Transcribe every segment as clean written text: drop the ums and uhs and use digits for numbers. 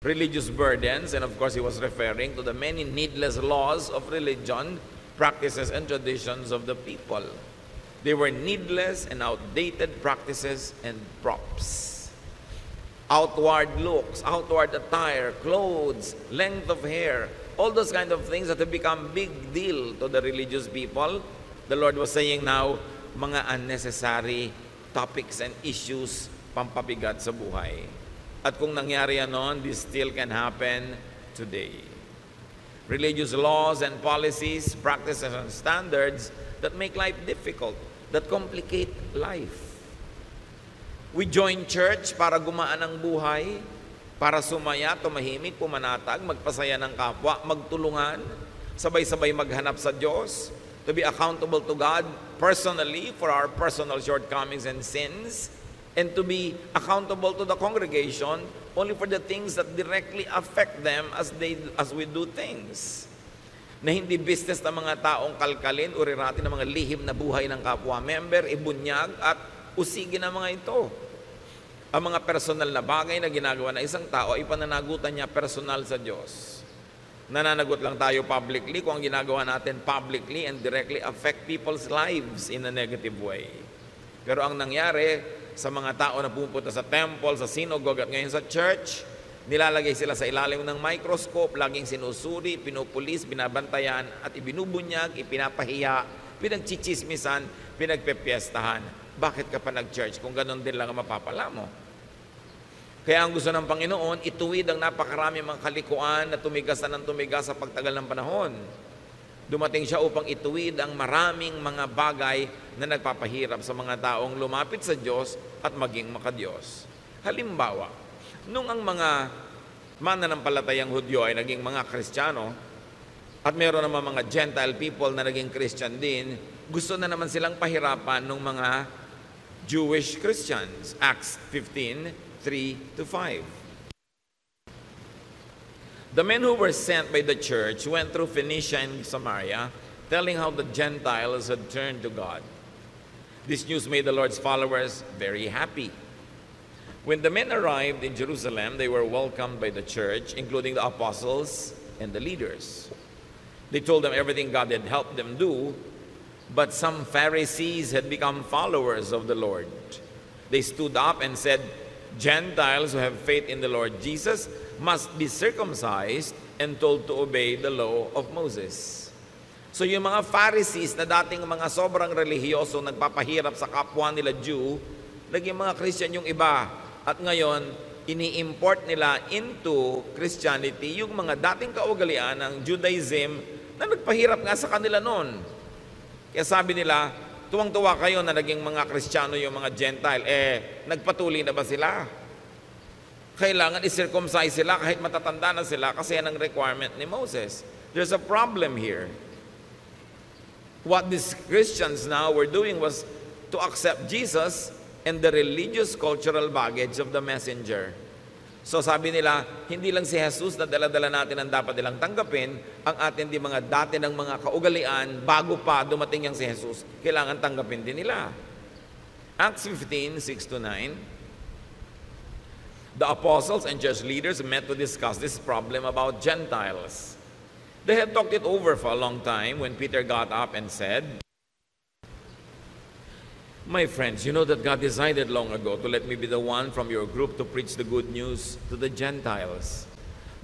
religious burdens, and of course he was referring to the many needless laws of religion, practices, and traditions of the people. They were needless and outdated practices and props. Outward looks, outward attire, clothes, length of hair, all those kind of things that have become big deal to the religious people. The Lord was saying now, mga unnecessary topics and issues pampabigat sa buhay. At kung nangyari yan noon, this still can happen today. Religious laws and policies, practices and standards that make life difficult, that complicate life. We join church para gumaan ang buhay, para sumaya, tumahimik, pumanatag, magpasaya ng kapwa, magtulungan, sabay-sabay maghanap sa Diyos, to be accountable to God personally for our personal shortcomings and sins, and to be accountable to the congregation only for the things that directly affect them as we do things. Na hindi business ng mga taong kalkalin, uriratin ng mga lihim na buhay ng kapwa-member, ibunyag at usigin ang mga ito. Ang mga personal na bagay na ginagawa ng isang tao ay pananagutan niya personal sa Diyos. Nananagot lang tayo publicly kung ang ginagawa natin publicly and directly affect people's lives in a negative way. Pero ang nangyari sa mga tao na pupunta sa temple, sa synagogue at ngayon sa church, nilalagay sila sa ilalim ng microscope, laging sinusuri, pinupulis, binabantayan at ibinubunyag, ipinapahiya, pinagchichismisan, pinagpepiestahan. Bakit ka pa nag-church kung ganun din lang ang mapapala mo? Kaya ang gusto ng Panginoon, ituwid ang napakarami mga kalikuan na tumigas na ng tumigas sa pagtagal ng panahon. Dumating siya upang ituwid ang maraming mga bagay na nagpapahirap sa mga taong lumapit sa Diyos at maging makadiyos. Halimbawa, nung ang mga mananampalatayang Hudyo ay naging mga Kristiyano at meron naman mga Gentile people na naging Christian din, gusto na naman silang pahirapan ng mga Jewish Christians. Acts 15:3-5. The men who were sent by the church went through Phoenicia and Samaria, telling how the Gentiles had turned to God. This news made the Lord's followers very happy. When the men arrived in Jerusalem, they were welcomed by the church, including the apostles and the leaders. They told them everything God had helped them do, but some Pharisees had become followers of the Lord. They stood up and said, Gentiles who have faith in the Lord Jesus must be circumcised and told to obey the law of Moses. So yung mga Pharisees na dating mga sobrang relihiyoso, nagpapahirap sa kapwa nila Jew, naging mga Christian yung iba. At ngayon, ini-import nila into Christianity yung mga dating kaugalian ng Judaism na nagpahirap nga sa kanila noon. Kaya sabi nila, tuwang-tuwa kayo na naging mga Kristiyano yung mga Gentile. Nagpatuloy na ba sila? Kailangan i-circumcise sila kahit matatanda na sila kasi yan ang requirement ni Moses. There's a problem here. What these Christians now were doing was to accept Jesus and the religious cultural baggage of the messenger. So sabi nila, hindi lang si Jesus na dala-dala natin ang dapat nilang tanggapin, ang atin di mga dati ng mga kaugalian, bago pa dumating yang si Jesus, kailangan tanggapin din nila. Acts 15:6-9. The apostles and church leaders met to discuss this problem about Gentiles. They had talked it over for a long time when Peter got up and said, My friends, you know that God decided long ago to let me be the one from your group to preach the good news to the Gentiles.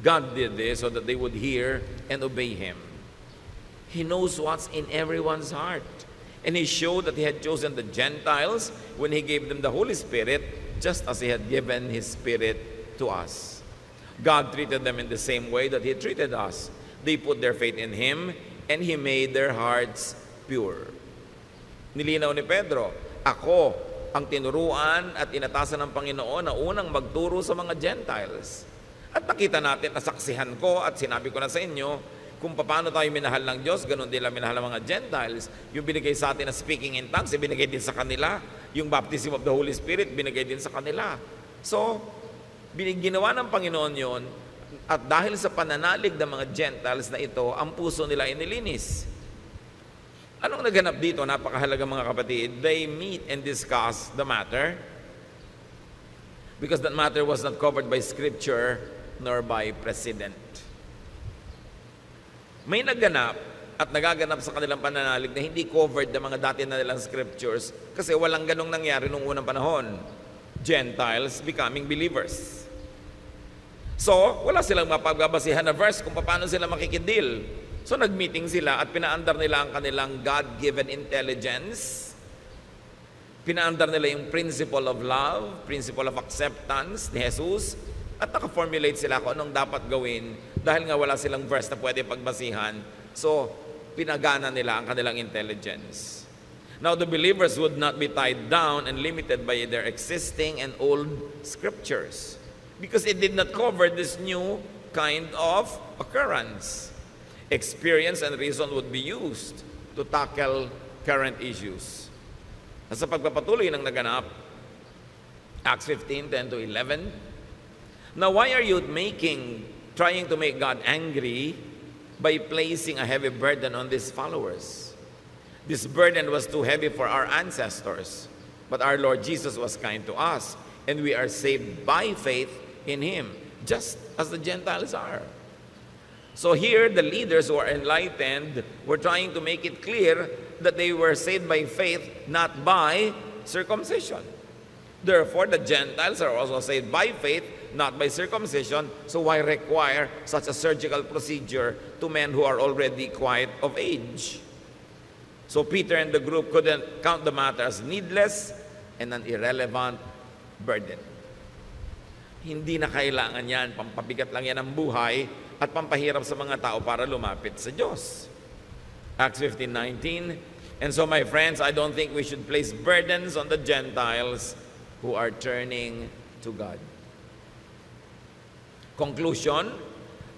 God did this so that they would hear and obey Him. He knows what's in everyone's heart. And He showed that He had chosen the Gentiles when He gave them the Holy Spirit, just as He had given His Spirit to us. God treated them in the same way that He treated us. They put their faith in Him, and He made their hearts pure. Nilinaw ni Pedro, ako ang tinuruan at inatasan ng Panginoon na unang magturo sa mga Gentiles. At nakita natin, nasaksihan ko at sinabi ko na sa inyo, kung paano tayo minahal ng Diyos, ganun din lang minahal ng mga Gentiles. Yung binigay sa atin na speaking in tongues, binigay din sa kanila. Yung baptism of the Holy Spirit, binigay din sa kanila. So, ginawa ng Panginoon yon, at dahil sa pananalig ng mga Gentiles na ito, ang puso nila inilinis. Anong naganap dito? Napakahalaga mga kapatid. They meet and discuss the matter. Because that matter was not covered by Scripture, nor by precedent. May naganap at nagaganap sa kanilang pananalig na hindi covered ng mga dati na nilang scriptures kasi walang ganong nangyari nung unang panahon. Gentiles becoming believers. So, wala silang mapagbabasihan na verse kung paano sila makikidil. So, nag-meeting sila at pinaandar nila ang kanilang God-given intelligence. Pinaandar nila yung principle of love, principle of acceptance ni Jesus, at naka-formulate sila kung anong dapat gawin dahil nga wala silang verse na pwede pagbasihan. So, pinagana nila ang kanilang intelligence. Now, the believers would not be tied down and limited by their existing and old scriptures because it did not cover this new kind of occurrence. Experience and reason would be used to tackle current issues. Sa pagpapatuloy ng naganap, Acts 15:10-11, now why are you trying to make God angry by placing a heavy burden on these followers? This burden was too heavy for our ancestors, but our Lord Jesus was kind to us, and we are saved by faith in Him, just as the Gentiles are. So here, the leaders who are enlightened were trying to make it clear that they were saved by faith, not by circumcision. Therefore, the Gentiles are also saved by faith, not by circumcision. So why require such a surgical procedure to men who are already quite of age? So Peter and the group couldn't count the matter as needless and an irrelevant burden. Hindi na kailangan yan, pampabigat lang yan ang buhay at pampahirap sa mga tao para lumapit sa Diyos. Acts 15:19, and so my friends, I don't think we should place burdens on the Gentiles who are turning to God. Conclusion,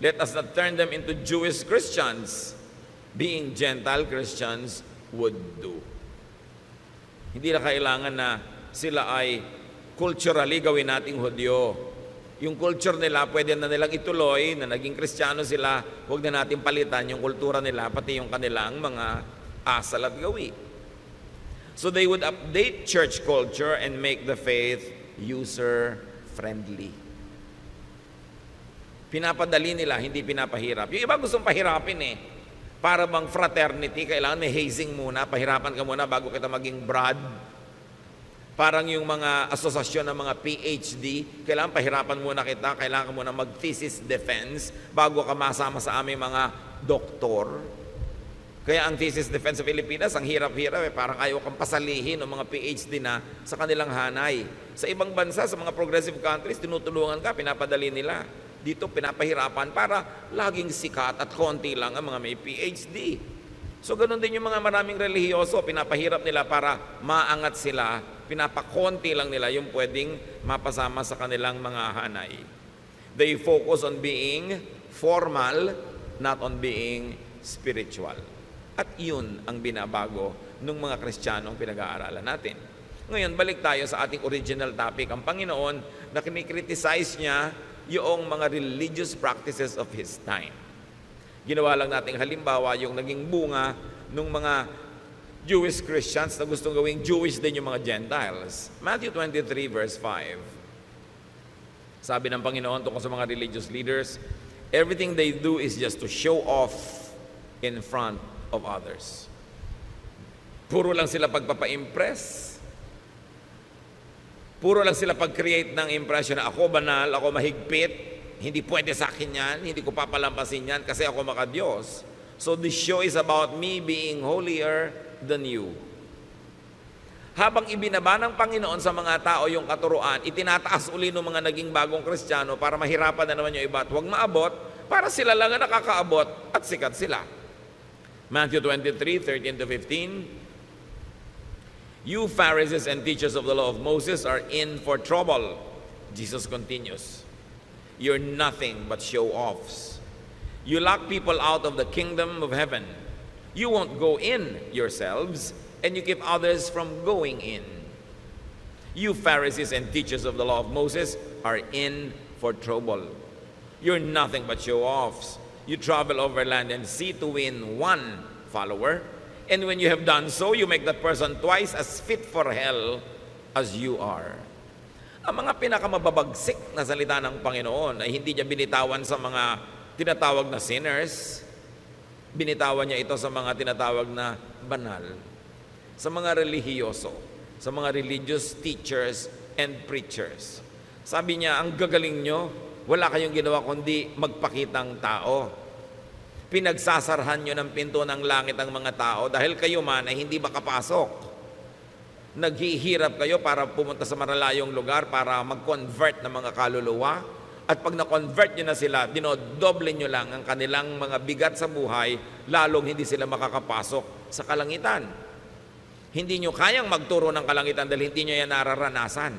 let us not turn them into Jewish Christians, being Gentile Christians would do. Hindi na kailangan na sila ay culturally gawin nating Hudyo. Yung culture nila, pwede na nilang ituloy, na naging Kristiyano sila, huwag na natin palitan yung kultura nila, pati yung kanilang mga asal at gawi. So they would update church culture and make the faith user-friendly. Pinapadali nila, hindi pinapahirap. Yung iba gustong pahirapin eh. Para bang fraternity, kailangan may hazing muna, pahirapan ka muna bago kita maging brad. Parang yung mga asosasyon ng mga PhD, kailangan pahirapan muna kita, kailangan muna mag-thesis defense bago ka masama sa aming mga doktor. Kaya ang thesis defense sa Pilipinas, ang hirap-hirap parang ayaw kang pasalihin ng mga PhD na sa kanilang hanay. Sa ibang bansa, sa mga progressive countries, tinutulungan ka, pinapadali nila. Dito pinapahirapan para laging sikat at konti lang ang mga may PhD. So ganun din yung mga maraming relihiyoso, pinapahirap nila para maangat sila, pinapakonti lang nila yung pwedeng mapasama sa kanilang mga hanay. They focus on being formal, not on being spiritual. At yun ang binabago ng mga Kristiyanong pinag-aaralan natin. Ngayon, balik tayo sa ating original topic. Ang Panginoon na kinikriticize niya yung mga religious practices of His time. Ginawa lang nating halimbawa yung naging bunga ng mga Jewish Christians na gustong gawing Jewish din yung mga Gentiles. Matthew 23 verse 5. Sabi ng Panginoon tungkol sa mga religious leaders, everything they do is just to show off in front of others. Puro lang sila pagpapa-impress. Puro lang sila pag-create ng impression na ako banal, ako mahigpit, hindi pwede sa akin yan, hindi ko papalampasin yan kasi ako maka-Diyos. So this show is about me being holier than you. Habang ibinaba ng Panginoon sa mga tao yung katuruan, itinataas uli ng mga naging bagong Kristiyano para mahirapan na naman yung iba at huwag maabot, para sila lang ang nakakaabot at sikat sila. Matthew 23, 13-15, you Pharisees and teachers of the law of Moses are in for trouble. Jesus continues, you're nothing but show-offs. You lock people out of the kingdom of heaven. You won't go in yourselves, and you keep others from going in. You Pharisees and teachers of the law of Moses are in for trouble. You're nothing but show-offs. You travel over land and sea to win one follower, and when you have done so, you make that person twice as fit for hell as you are. Ang mga pinakamababagsik na salita ng Panginoon ay hindi niya binitawan sa mga tinatawag na sinners. Binitawan niya ito sa mga tinatawag na banal, sa mga relihiyoso, sa mga religious teachers and preachers. Sabi niya, ang gagaling nyo, wala kayong ginawa kundi magpakitang tao. Pinagsasarhan nyo ng pinto ng langit ang mga tao dahil kayo man ay hindi makapasok. Naghihirap kayo para pumunta sa malalayong lugar para mag-convert ng mga kaluluwa. At pag na-convert nyo na sila, dinodoble nyo lang ang kanilang mga bigat sa buhay, lalong hindi sila makakapasok sa kalangitan. Hindi nyo kayang magturo ng kalangitan dahil hindi nyo yan nararanasan.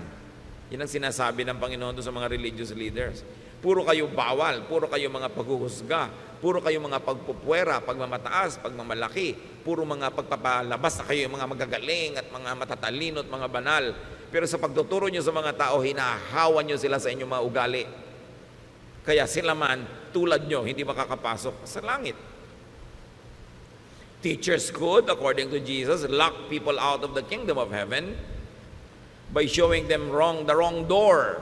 Yan ang sinasabi ng Panginoon sa mga religious leaders. Puro kayo bawal, puro kayo mga paghuhusga, puro kayo mga pagpupwera, pagmamataas, pagmamalaki, puro mga pagpapalabas na kayo mga magagaling at mga matatalino at mga banal. Pero sa pagtuturo nyo sa mga tao, hinahawan nyo sila sa inyong mga ugali. Kaya sila man, tulad nyo, hindi makakapasok sa langit. Teachers could, according to Jesus, lock people out of the kingdom of heaven by showing them the wrong door,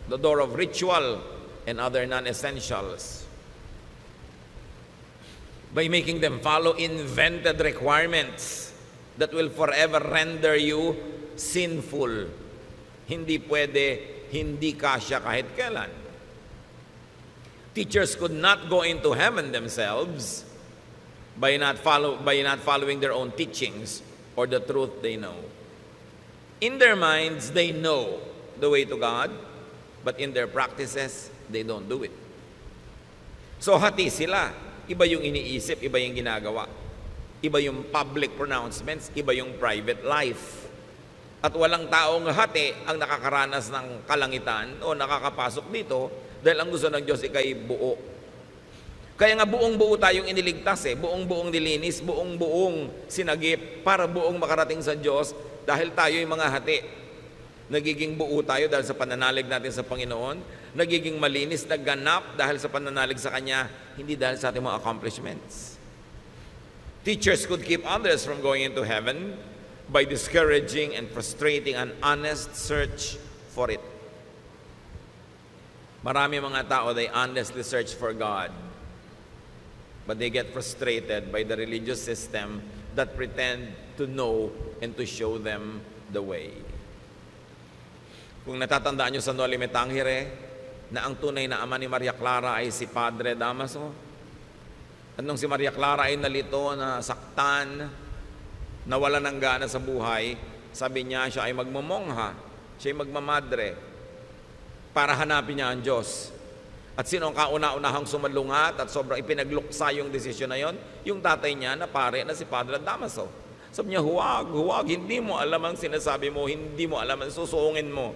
the door of ritual and other non-essentials. By making them follow invented requirements that will forever render you sinful. Hindi pwede, hindi kasya kahit kailan. Teachers could not go into heaven themselves by not following their own teachings or the truth they know. In their minds, they know the way to God, but in their practices, they don't do it. So hati sila. Iba yung iniisip, iba yung ginagawa. Iba yung public pronouncements, iba yung private life. At walang taong hati ang nakakaranas ng kalangitan o nakakapasok dito dahil ang gusto ng Diyos ikay buo. Kaya nga buong-buo tayong iniligtas buong-buong nilinis, buong-buong sinagip para buong makarating sa Diyos dahil tayo yung mga hati. Nagiging buo tayo dahil sa pananalig natin sa Panginoon. Nagiging malinis na ganap dahil sa pananalig sa Kanya, hindi dahil sa ating mga accomplishments. Teachers could keep others from going into heaven by discouraging and frustrating an honest search for it. Marami mga tao, they honestly search for God, but they get frustrated by the religious system that pretend to know and to show them the way. Kung natatandaan nyo sa Noli Me Tangere, na ang tunay na ama ni Maria Clara ay si Padre Damaso. At nung si Maria Clara ay nalito, nasaktan, nawala ng gana sa buhay, sabi niya siya ay magmamongha, siya ay magmamadre, para hanapin niya ang Diyos. At sino ang kauna-unahang sumalungat at sobrang ipinagluksa yung desisyon na yon? Yung tatay niya na pare na si Padre Damaso. Sabi niya, huwag, hindi mo alam ang sinasabi mo, hindi mo alam ang susuungin mo.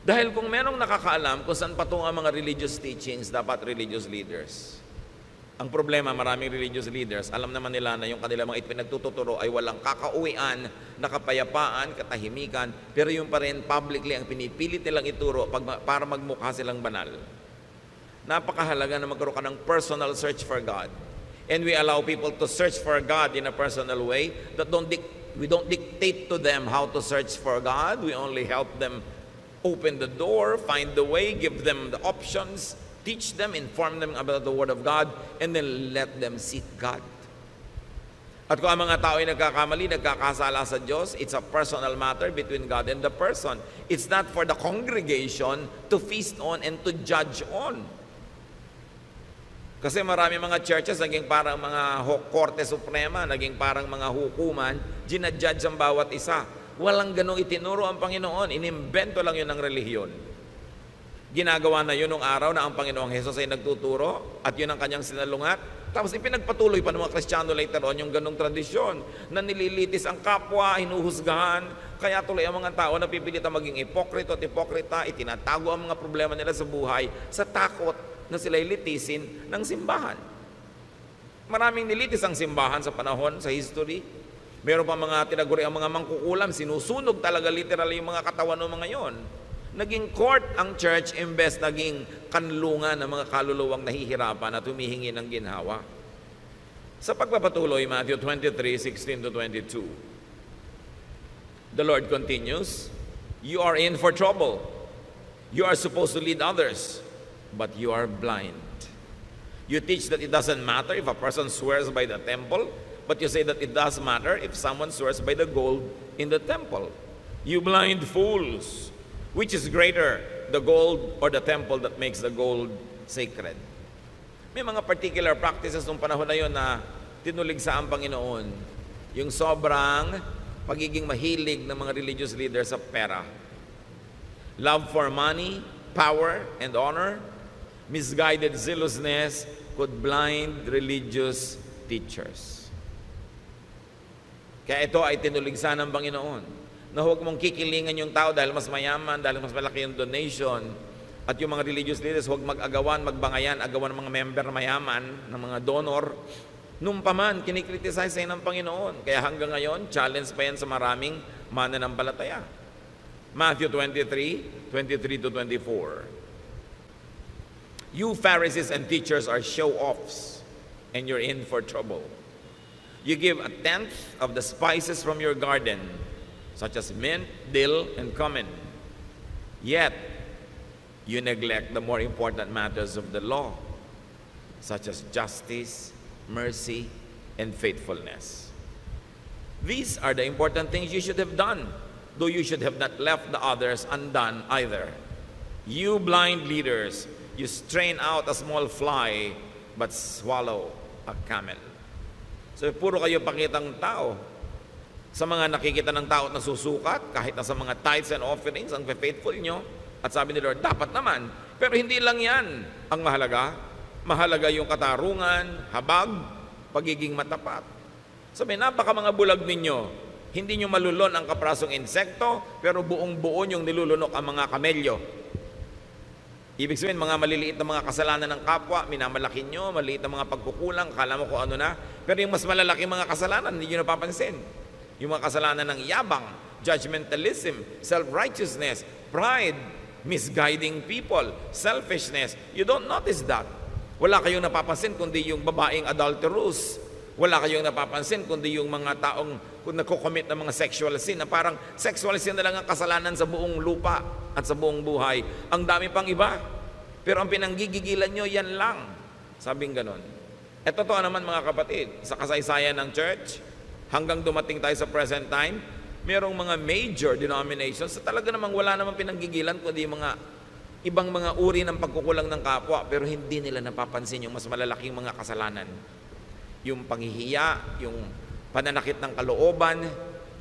Dahil kung merong nakakaalam kung saan patungo ang mga religious teachings, dapat religious leaders. Ang problema, maraming religious leaders, alam naman nila na yung kanilang mga ipinagtuturo ay walang kakauwian, nakapayapaan, katahimikan, pero yung pa rin publicly ang pinipilit nilang ituro para magmukha silang banal. Napakahalaga na magkaroon ka ng personal search for God. And we allow people to search for God in a personal way. We don't dictate to them how to search for God. We only help them open the door, find the way, give them the options, teach them, inform them about the Word of God, and then let them seek God. At kung ang mga tao ay nagkakamali, nagkakasala sa Diyos, it's a personal matter between God and the person. It's not for the congregation to feast on and to judge on. Kasi marami mga churches naging parang mga Korte Suprema, naging parang mga hukuman, ginajudge ang bawat isa. Walang ganong itinuro ang Panginoon. Inimbento lang yun ng relihiyon. Ginagawa na yun nung araw na ang Panginoong Hesus ay nagtuturo at yun ang kanyang sinalungat. Tapos ipinagpatuloy pa ng mga Kristiyano later on yung ganong tradisyon na nililitis ang kapwa, hinuhusgahan. Kaya tuloy ang mga tao na pipilitan maging ipokrito at ipokrita, itinatago ang mga problema nila sa buhay sa takot na sila'y litisin ng simbahan. Maraming nilitis ang simbahan sa panahon, sa history. Meron pa mga tinaguri ang mga mangkukulam, sinusunog talaga literal yung mga katawan ng mga yon. Naging court ang church imbes naging kanlungan ng mga kaluluwang nahihirapan at humihingi ng ginhawa. Sa pagpapatuloy, Matthew 23:16-22, the Lord continues, You are in for trouble. You are supposed to lead others, but you are blind. You teach that it doesn't matter if a person swears by the temple, but you say that it does matter if someone swears by the gold in the temple. You blind fools! Which is greater, the gold or the temple that makes the gold sacred? May mga particular practices nung panahon na yun na tinuligsa ang Panginoon. Yung sobrang pagiging mahilig ng mga religious leaders sa pera. Love for money, power, and honor, misguided zealousness could blind religious teachers. Kaya ito ay tinuligsa ng Panginoon na huwag mong kikilingan yung tao dahil mas mayaman, dahil mas malaki yung donation. At yung mga religious leaders, huwag mag-agawan, magbangayan, agawan ng mga member mayaman, ng mga donor. Nung paman, kinikriticize sa'yo ng Panginoon. Kaya hanggang ngayon, challenge pa yan sa maraming mananampalataya. Matthew 23, 23 to 24. You Pharisees and teachers are show-offs, and you're in for trouble. You give a tenth of the spices from your garden, such as mint, dill, and cumin. Yet, you neglect the more important matters of the law, such as justice, mercy, and faithfulness. These are the important things you should have done, though you should have not left the others undone either. You blind leaders, you strain out a small fly, but swallow a camel. So, puro kayo pakitang tao. Sa mga nakikita ng tao na susukat, kahit na sa mga tithes and offerings, ang faithful nyo, at sabi ni Lord, dapat naman. Pero hindi lang yan ang mahalaga. Mahalaga yung katarungan, habag, pagiging matapat. Sabi, napaka mga bulag ninyo. Hindi nyo malulon ang kaprasong insekto, pero buong buo yung nilulunok ang mga kamelyo. Ibig sabihin, mga maliliit na mga kasalanan ng kapwa, minamalaki nyo, maliit na mga pagkukulang, kala mo kung ano na. Pero yung mas malalaki mga kasalanan, hindi nyo napapansin. Yung mga kasalanan ng yabang, judgmentalism, self-righteousness, pride, misguiding people, selfishness. You don't notice that. Wala kayong napapansin kundi yung babaeng adulterous. Wala kayong napapansin kundi yung mga taong kung nagko-commit ng mga sexual sin na parang sexual sin na lang ang kasalanan sa buong lupa at sa buong buhay. Ang dami pang iba. Pero ang pinanggigigilan nyo, yan lang. Sabing ganon. At totoo naman mga kapatid, sa kasaysayan ng church, hanggang dumating tayo sa present time, merong mga major denominations na talaga namang wala namang pinanggigilan kundi mga ibang mga uri ng pagkukulang ng kapwa, pero hindi nila napapansin yung mas malalaking mga kasalanan. Yung panghihiya, yung pananakit ng kalooban,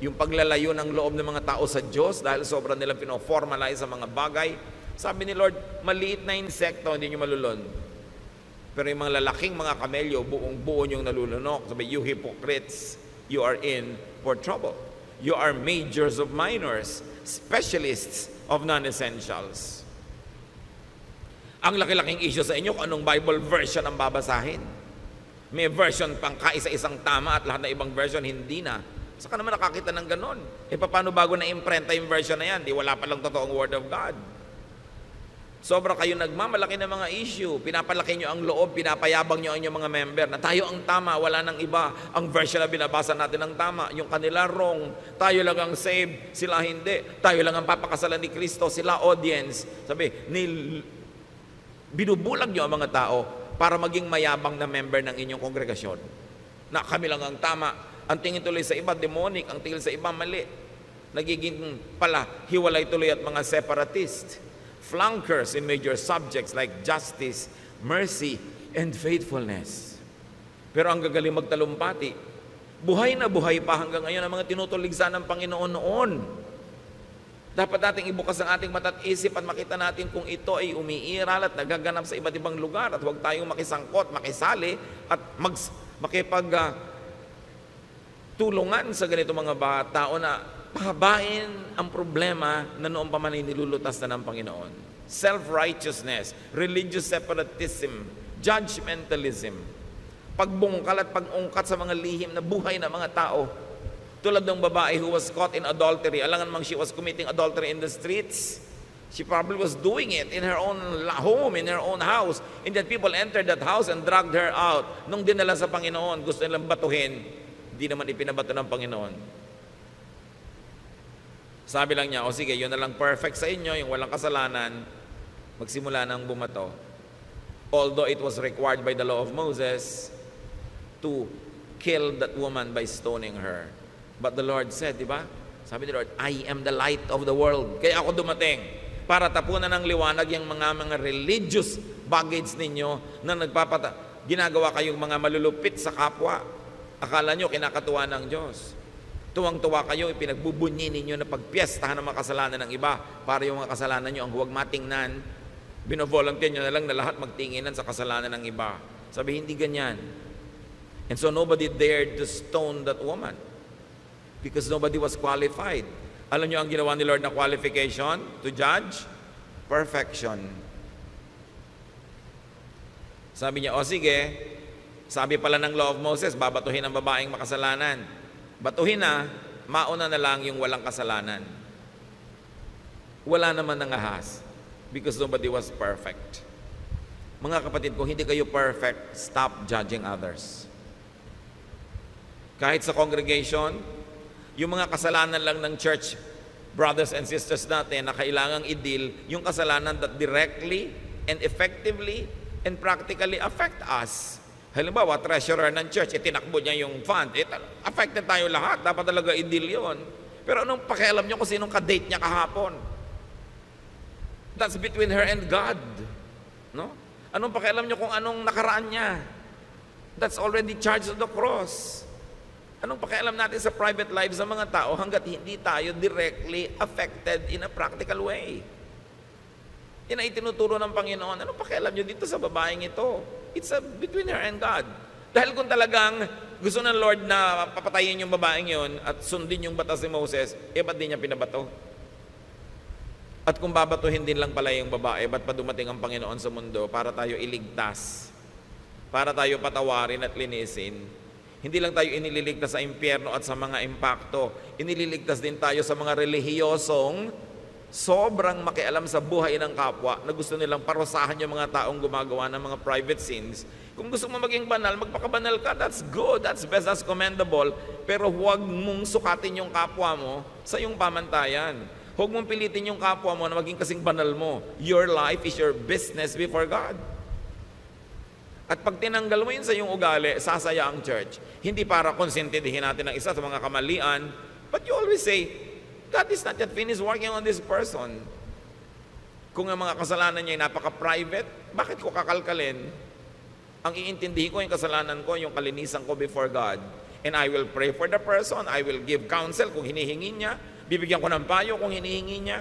yung paglalayo ng loob ng mga tao sa Diyos dahil sobrang nilang pinoformalize sa mga bagay. Sabi ni Lord, maliit na insekto, hindi nyo malulon. Pero yung mga lalaking mga kamelyo, buong buo nyong nalulunok. Sabi, you hypocrites, you are in for trouble. You are majors of minors, specialists of non-essentials. Ang laki-laking issue sa inyo kung anong Bible version ang babasahin. May version pang kaisa-isang tama at lahat na ibang version hindi na. Saka naman nakakita ng ganon. E paano bago na-imprenta yung version na yan? Di wala palang totoong Word of God. Sobra kayo nagmamalaki ng mga issue. Pinapalaki nyo ang loob, pinapayabang nyo ang inyong mga member na tayo ang tama, wala nang iba. Ang version na binabasa natin ang tama, yung kanila wrong. Tayo lang ang saved, sila hindi. Tayo lang ang papakasalan ni Kristo, sila audience. Sabi, binubulag nyo ang mga tao para maging mayabang na member ng inyong kongregasyon. Na kami lang ang tama. Ang tingin tuloy sa iba, demonic. Ang tingin sa iba, mali. Nagiging pala, hiwalay tuloy at mga separatist. Flankers in major subjects like justice, mercy, and faithfulness. Pero ang gagaling magtalumpati, buhay na buhay pa hanggang ngayon ang mga tinutuligsa ng Panginoon noon. Dapat nating ibukas ang ating mata at isip at makita natin kung ito ay umiiral at nagaganap sa iba't ibang lugar at huwag tayong makisangkot, makisali at tulungan sa ganito mga tao na pahabain ang problema na noong pa man ay nilulutas na ng Panginoon. Self-righteousness, religious separatism, judgmentalism, pagbungkal at pag-ungkat sa mga lihim na buhay ng mga tao. Tulad ng babae who was caught in adultery. Alangan mang she was committing adultery in the streets. She probably was doing it in her own home, in her own house. And then people entered that house and dragged her out. Nung dinala sa Panginoon, gusto nilang batuhin. Hindi naman ipinabato ng Panginoon. Sabi lang niya, o sige, yun na lang perfect sa inyo, yung walang kasalanan, magsimula ng bumato. Although it was required by the law of Moses to kill that woman by stoning her. But the Lord said, di ba? Sabi ni Lord, I am the light of the world. Kaya ako dumating para tapunan ng liwanag yung mga religious baggage ninyo na ginagawa kayong mga malulupit sa kapwa. Akala nyo kinakatuwa ng Diyos. Tuwang-tuwa kayo, ipinagbubunyi ninyo na pagpiestahan ng mga kasalanan ng iba para yung mga kasalanan nyo ang huwag matingnan. Binovolunteer nyo na lang na lahat magtinginan sa kasalanan ng iba. Sabi, hindi ganyan. And so nobody dared to stone that woman because nobody was qualified. Alam nyo ang ginawa ni Lord na qualification to judge? Perfection. Sabi niya, o sige, sabi pala ng law of Moses, babatuhin ang babaeng makasalanan. Batuhin na, mauna na lang yung walang kasalanan. Wala naman nang ahas because nobody was perfect. Mga kapatid, kung hindi kayo perfect, stop judging others. Kahit sa congregation, yung mga kasalanan lang ng church, brothers and sisters natin, na kailangang i-deal, yung kasalanan that directly and effectively and practically affect us. Halimbawa, treasurer ng church, itinakbo niya yung fund. Affected tayo lahat. Dapat talaga i-deal yun. Pero anong pakialam niyo kung sinong ka-date niya kahapon? That's between her and God. No? Anong pakialam niyo kung anong nakaraan niya? That's already charged on the cross. Anong pakialam natin sa private lives ng mga tao hanggat hindi tayo directly affected in a practical way? Yan ay tinuturo ng Panginoon. Anong pakialam niyo dito sa babaeng ito? It's between her and God. Dahil kung talagang gusto ng Lord na papatayin yung babaeng yon at sundin yung batas ni Moses, ba't di niya pinabato? At kung babatuhin din lang pala yung babae, ba't pa dumating ang Panginoon sa mundo para tayo iligtas? Para tayo patawarin at linisin? Hindi lang tayo inililigtas sa impyerno at sa mga impakto. Inililigtas din tayo sa mga relihiyosong sobrang makialam sa buhay ng kapwa na gusto nilang parusahan yung mga taong gumagawa ng mga private sins. Kung gusto mo maging banal, magpakabanal ka. That's good, that's best, that's commendable. Pero huwag mong sukatin yung kapwa mo sa iyong pamantayan. Huwag mong pilitin yung kapwa mo na maging kasing banal mo. Your life is your business before God. At pag tinanggal mo yun sa iyong ugali, sasaya ang church. Hindi para konsentidihin natin ang isa sa mga kamalian, but you always say, God is not yet finished working on this person. Kung ang mga kasalanan niya ay napaka-private, bakit ko kakalkalin? Ang iintindihin ko yung kasalanan ko, yung kalinisan ko before God. And I will pray for the person. I will give counsel kung hinihingi niya. Bibigyan ko ng payo kung hinihingi niya.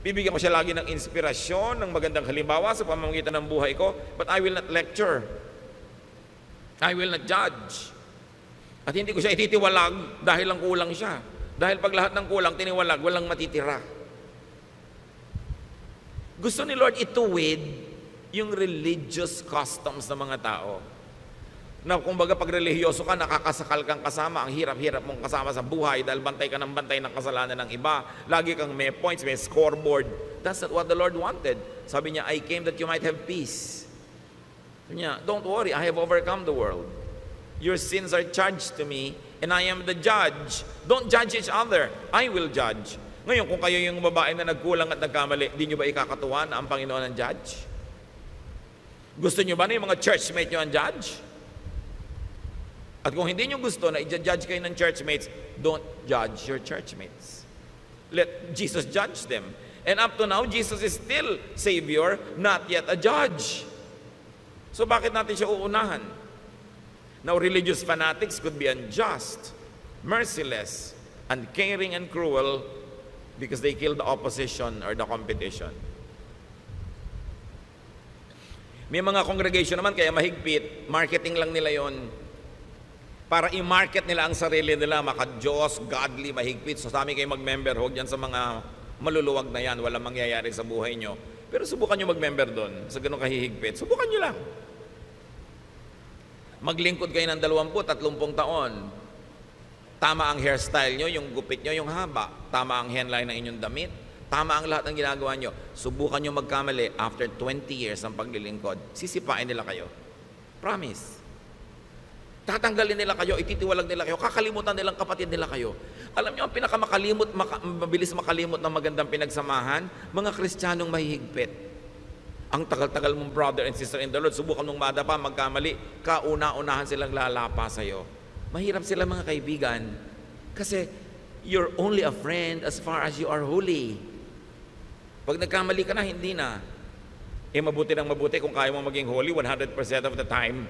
Bibigyan ko siya lagi ng inspirasyon, ng magandang halimbawa sa pamamagitan ng buhay ko. But I will not lecture. I will not judge. At hindi ko siya ititiwalag dahil lang kulang siya. Dahil pag lahat ng kulang, tiniwalag, walang matitira. Gusto ni Lord ituwid yung religious customs ng mga tao. Na kumbaga pag relihiyoso ka, nakakasakal kang kasama, ang hirap-hirap mong kasama sa buhay dahil bantay ka ng bantay ng kasalanan ng iba. Lagi kang may points, may scoreboard. That's not what the Lord wanted. Sabi niya, I came that you might have peace. Sabi niya, don't worry, I have overcome the world. Your sins are charged to me, and I am the judge. Don't judge each other. I will judge. Ngayon, kung kayo yung babae na nagkulang at nagkamali, di nyo ba ikakatuwa na ang Panginoon ang judge? Gusto nyo ba na yung mga churchmate nyo ang judge? At kung hindi nyo gusto na i-judge kayo ng churchmates, don't judge your churchmates. Let Jesus judge them. And up to now, Jesus is still Savior, not yet a judge. So bakit natin siya uunahan? Now, religious fanatics could be unjust, merciless, uncaring, and cruel because they kill the opposition or the competition. May mga congregation naman kaya mahigpit, marketing lang nila yon para i-market nila ang sarili nila, maka-Diyos, godly, mahigpit. So sa amin kayo mag-member, huwag yan sa mga maluluwag na yan, walang mangyayari sa buhay nyo. Pero subukan nyo mag-member doon sa ganun kahihigpit. Subukan nyo lang. Maglingkod kayo ng 20-30 taon. Tama ang hairstyle nyo, yung gupit nyo, yung haba. Tama ang hairline ng inyong damit. Tama ang lahat ng ginagawa nyo. Subukan nyo magkamali after 20 years ng paglilingkod. Sisipain nila kayo. Promise. Tatanggalin nila kayo, ititiwalag nila kayo, kakalimutan nilang kapatid nila kayo. Alam niyo, ang mabilis makalimot ng magandang pinagsamahan, mga Kristiyanong mahihigpit. Ang tagal-tagal mong brother and sister in the Lord, subukan mong madapa, magkamali, kauna-unahan silang lalapa sa'yo. Mahirap sila mga kaibigan, kasi you're only a friend as far as you are holy. Pag nagkamali ka na, hindi na. Mabuti ng mabuti kung kaya mo maging holy 100% of the time.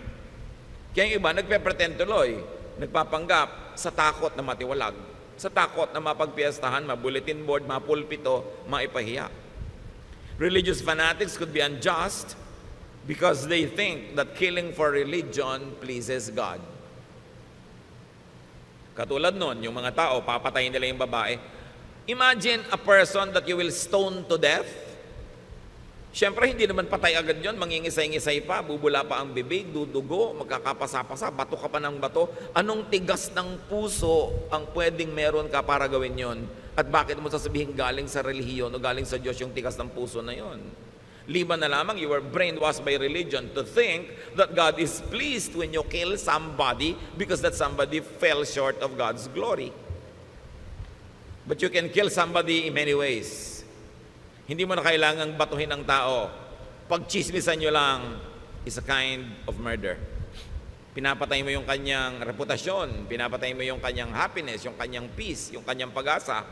Kaya yung iba, nagpe-pretend tuloy, nagpapanggap sa takot na matiwalag, sa takot na mapagpiestahan, ma-bulletin board, mapulpito, maipahiya. Religious fanatics could be unjust because they think that killing for religion pleases God. Katulad nun, yung mga tao, papatayin nila yung babae. Imagine a person that you will stone to death. Siyempre, hindi naman patay agad yon, mangingisay-ngisay pa, bubula pa ang bibig, dudugo, magkakapasa-pasa, bato ka pa ng bato. Anong tigas ng puso ang pwedeng meron ka para gawin yon? At bakit mo sasabihin galing sa relihiyon o galing sa Diyos yung tigas ng puso na yon? Liban na lamang, you were brainwashed by religion to think that God is pleased when you kill somebody because that somebody fell short of God's glory. But you can kill somebody in many ways. Hindi mo na kailangang batuhin ang tao. Pagchismisan nyo lang is a kind of murder. Pinapatay mo yung kanyang reputasyon, pinapatay mo yung kanyang happiness, yung kanyang peace, yung kanyang pag-asa.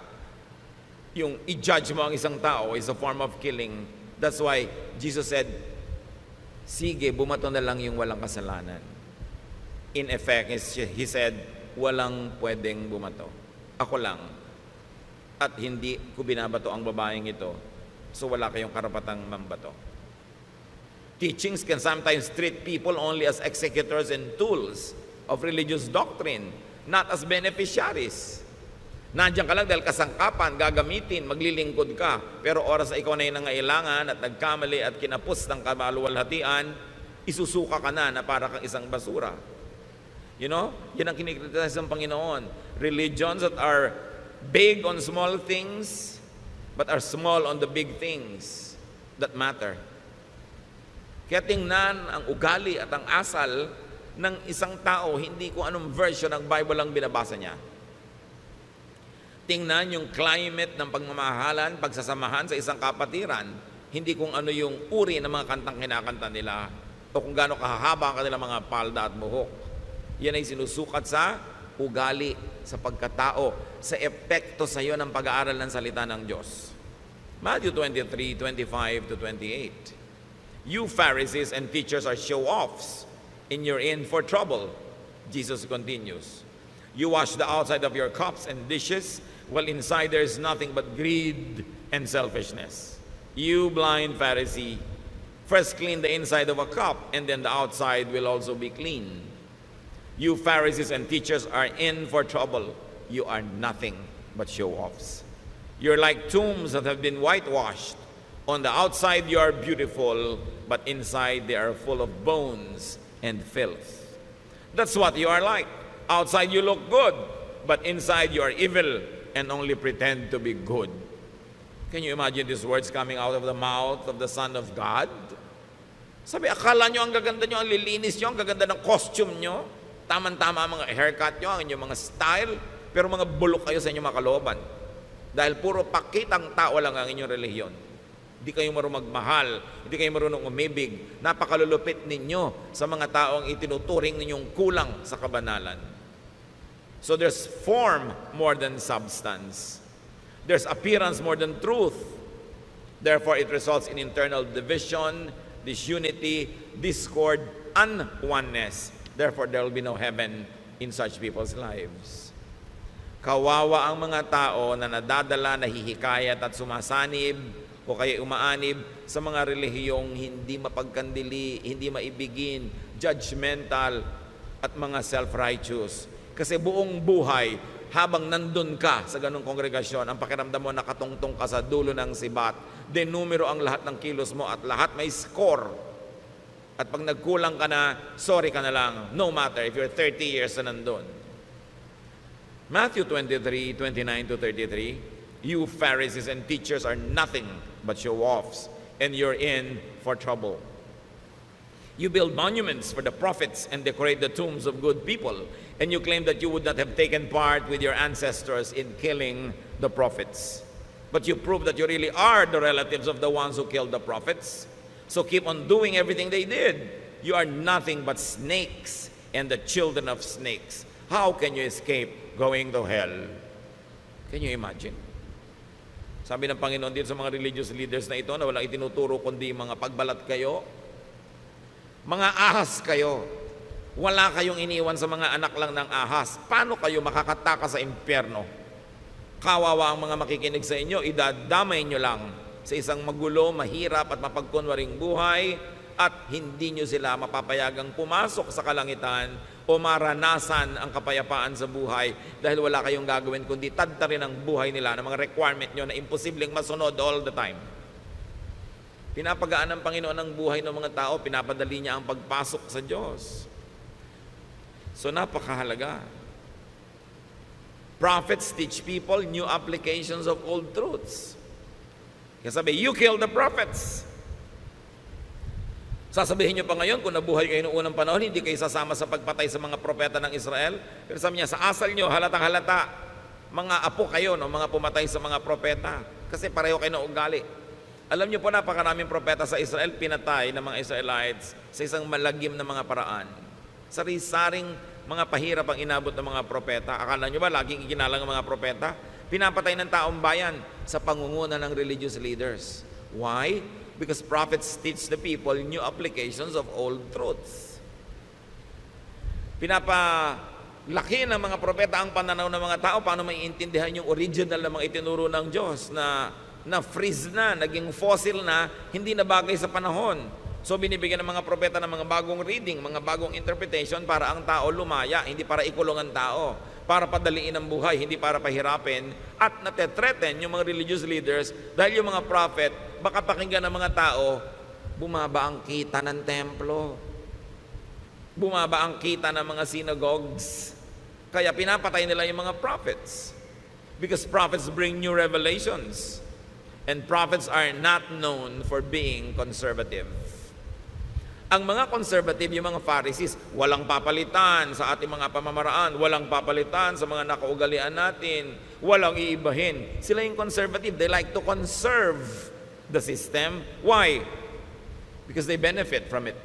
Yung i-judge mo ang isang tao is a form of killing. That's why Jesus said, sige, bumato na lang yung walang kasalanan. In effect, He said, walang pwedeng bumato. Ako lang. At hindi ko binabato ang babaeng ito. So wala kayong karapatang mambato. Teachings can sometimes treat people only as executors and tools of religious doctrine, not as beneficiaries. Nandiyan ka lang dahil kasangkapan, gagamitin, maglilingkod ka. Pero oras na ikaw na yung nangailangan at nagkamali at kinapos ng kamaluwalhatian, isusuka ka na para kang isang basura. You know? Yan ang kinikriticize ng Panginoon. Religions that are big on small things, but are small on the big things that matter. Kaya tingnan ang ugali at ang asal ng isang tao, hindi kung anong version ng Bible ang binabasa niya. Tingnan yung climate ng pagmamahalan, pagsasamahan sa isang kapatiran, hindi kung ano yung uri ng mga kantang kinakanta nila o kung gaano kahahaba ang kanilang mga palda at buhok. Yan ay sinusukat sa ugali, sa pagkatao, sa epekto sa iyo ng pag-aaral ng salita ng Diyos. Matthew 23:25-28. You Pharisees and teachers are show-offs, and you're in for trouble. Jesus continues. You wash the outside of your cups and dishes, while inside there is nothing but greed and selfishness. You blind Pharisee, first clean the inside of a cup, and then the outside will also be clean. You Pharisees and teachers are in for trouble. You are nothing but show-offs. You're like tombs that have been whitewashed. On the outside you are beautiful, but inside they are full of bones and filth. That's what you are like. Outside you look good, but inside you are evil and only pretend to be good. Can you imagine these words coming out of the mouth of the Son of God? Sabi, akala nyo ang gaganda nyo, ang lilinis nyo, ang gaganda ng costume nyo. Tama-tama ang mga haircut nyo, ang inyong mga style, pero mga bulok kayo sa inyong mga kalooban. Dahil puro pakitang tao lang ang inyong relihiyon. Hindi kayo marunong magmahal, hindi kayo marunong umibig. Napakalulupit ninyo sa mga taong itinuturing ninyong kulang sa kabanalan. So there's form more than substance. There's appearance more than truth. Therefore, it results in internal division, disunity, discord, and oneness. Therefore, there will be no heaven in such people's lives. Kawawa ang mga tao na nadadala, nahihikayat at sumasanib o kaya umaanib sa mga relihiyong hindi mapagkandili, hindi maibigin, judgmental at mga self-righteous. Kasi buong buhay, habang nandun ka sa ganung kongregasyon, ang pakiramdam mo nakatungtong ka sa dulo ng sibat, denumero ang lahat ng kilos mo at lahat may score. At pag nagkulang ka na, sorry ka na lang, no matter if you're 30 years na nandun. Matthew 23:29-33, you Pharisees and teachers are nothing but show-offs, and you're in for trouble. You build monuments for the prophets and decorate the tombs of good people, and you claim that you would not have taken part with your ancestors in killing the prophets. But you prove that you really are the relatives of the ones who killed the prophets. So keep on doing everything they did. You are nothing but snakes and the children of snakes. How can you escape going to hell? Can you imagine? Sabi ng Panginoon dito sa mga religious leaders na ito na walang itinuturo kundi mga pagbalat kayo, mga ahas kayo. Wala kayong iniwan sa mga anak lang ng ahas. Paano kayo makakataka sa impyerno? Kawawa ang mga makikinig sa inyo, idadamay nyo lang sa isang magulo, mahirap at mapagkunwaring buhay, at hindi nyo sila mapapayagang pumasok sa kalangitan o maranasan ang kapayapaan sa buhay dahil wala kayong gagawin kundi tadtarin ang buhay nila ng mga requirement nyo na imposibleng masunod all the time. Pinapagaan ng Panginoon ang buhay ng mga tao, pinapadali niya ang pagpasok sa Diyos. So napakahalaga. Prophets teach people new applications of old truths. Kaya sabi, you kill the prophets. Sasabihin niyo pa ngayon, kung nabuhay kayo noong unang panahon, hindi kayo sasama sa pagpatay sa mga propeta ng Israel. Pero sabi niya, sa asal niyo, halatang halata, mga apo kayo, no, mga pumatay sa mga propeta. Kasi pareho kayo ng ugali. Alam niyo po, napakaraming propeta sa Israel, pinatay ng mga Israelites sa isang malagim na mga paraan. Sari-saring mga pahirap ang inabot ng mga propeta. Akala niyo ba, laging iginalang ang mga propeta? Pinapatay ng taong bayan sa pangunguna ng religious leaders. Why? Because prophets teach the people new applications of old truths. Pinapalaki ng mga propeta ang pananaw ng mga tao paano maiintindihan yung original na mga itinuro ng Diyos na freeze na, naging fossil na, hindi na bagay sa panahon. So binibigyan ng mga propeta ng mga bagong reading, mga bagong interpretation para ang tao lumaya, hindi para ikulong ang tao, para padaliin ang buhay, hindi para pahirapin, at natetreten yung mga religious leaders dahil yung mga prophet, baka pakinggan ng mga tao, bumaba ang kita ng templo, bumaba ang kita ng mga synagogues, kaya pinapatay nila yung mga prophets. Because prophets bring new revelations, and prophets are not known for being conservative. Ang mga conservative, yung mga Pharisees, walang papalitan sa ating mga pamamaraan, walang papalitan sa mga nakaugalian natin, walang iibahin. Sila yung conservative. They like to conserve the system. Why? Because they benefit from it.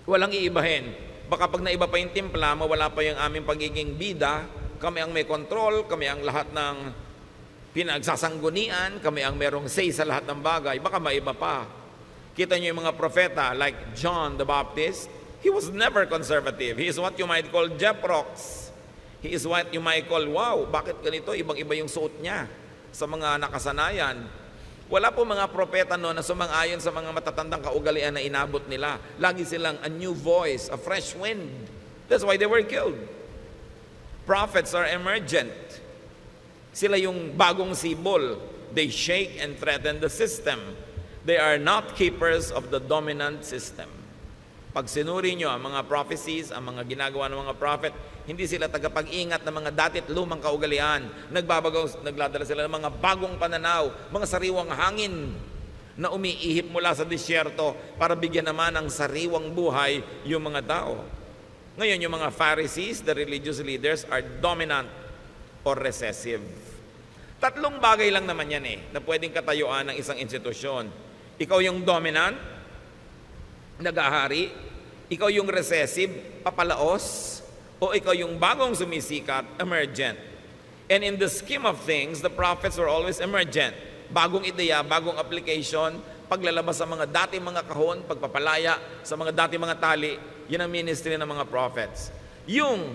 Walang iibahin. Baka pag naiba pa yung timpla, mawala pa yung aming pagiging bida, kami ang may control, kami ang lahat ng pinagsasanggunian, kami ang merong say sa lahat ng bagay, baka maiba pa. Kita niyo yung mga propeta like John the Baptist, he was never conservative. He is what you might call Jeprox. He is what you might call, wow, bakit ganito? Ibang-iba yung suot niya sa mga nakasanayan. Wala po mga propeta noon na sumang-ayon sa mga matatandang kaugalian na inabot nila. Lagi silang a new voice, a fresh wind. That's why they were killed. Prophets are emergent. Sila yung bagong sibol. They shake and threaten the system. They are not keepers of the dominant system. Pag sinuri nyo ang mga prophecies, ang mga ginagawa ng mga prophet, hindi sila tagapag-ingat ng mga datit lumang kaugalian. Nagladala sila ng mga bagong pananaw, mga sariwang hangin na umiihip mula sa disyerto para bigyan naman ng sariwang buhay yung mga tao. Ngayon, yung mga Pharisees, the religious leaders, are dominant or recessive. Tatlong bagay lang naman yan na pwedeng katayuan ng isang institusyon. Ikaw yung dominant, nag-ahari, ikaw yung recessive, papalaos, o ikaw yung bagong sumisikat, emergent. And in the scheme of things, the prophets were always emergent. Bagong ideya, bagong application, paglalabas sa mga dating mga kahon, pagpapalaya sa mga dating mga tali, yun ang ministry ng mga prophets. Yung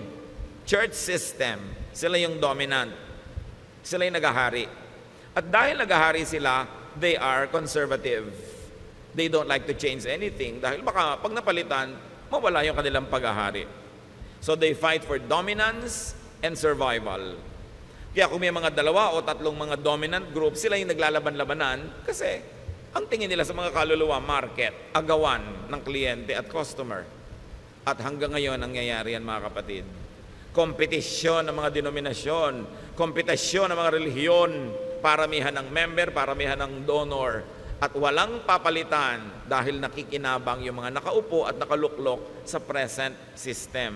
church system, sila yung dominant. Sila yung nag-ahari. At dahil nag-ahari sila, they are conservative. They don't like to change anything dahil baka pag napalitan, mawala yung kanilang pag-ahari. So they fight for dominance and survival. Kaya kung may mga dalawa o tatlong mga dominant group, sila yung naglalaban-labanan kasi ang tingin nila sa mga kaluluwa, market, agawan ng kliyente at customer. At hanggang ngayon, nangyayari yan mga kapatid. Kompetisyon ng mga denominasyon, kompetisyon ng mga relihiyon, paramihan ng member, paramihan ng donor. at walang papalitan dahil nakikinabang yung mga nakaupo at nakaluklok sa present system.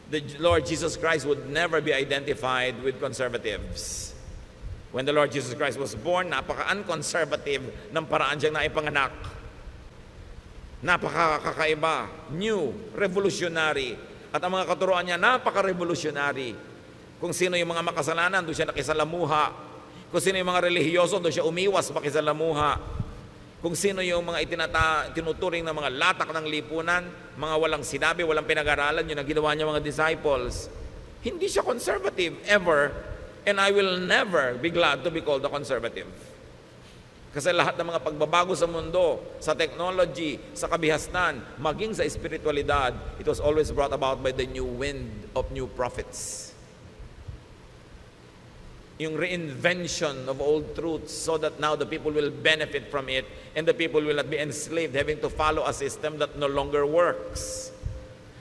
The Lord Jesus Christ would never be identified with conservatives. When the Lord Jesus Christ was born, napaka-unconservative ng paraan siyang naipanganak. Napaka-kakaiba, new, revolutionary. At ang mga katuruan niya, napaka-revolutionary. Kung sino yung mga makasalanan, doon siya nakisalamuha. Kung sino yung mga relihiyoso, doon siya umiwas makisalamuha. Kung sino yung mga tinuturing ng mga latak ng lipunan, mga walang sinabi, walang pinag-aralan, yun ang ginawa niya mga disciples. Hindi siya conservative, ever. And I will never be glad to be called a conservative. Kasi lahat ng mga pagbabago sa mundo, sa technology, sa kabihasnan, maging sa espiritualidad, it was always brought about by the new wind of new prophets. Yung reinvention of old truths so that now the people will benefit from it and the people will not be enslaved having to follow a system that no longer works.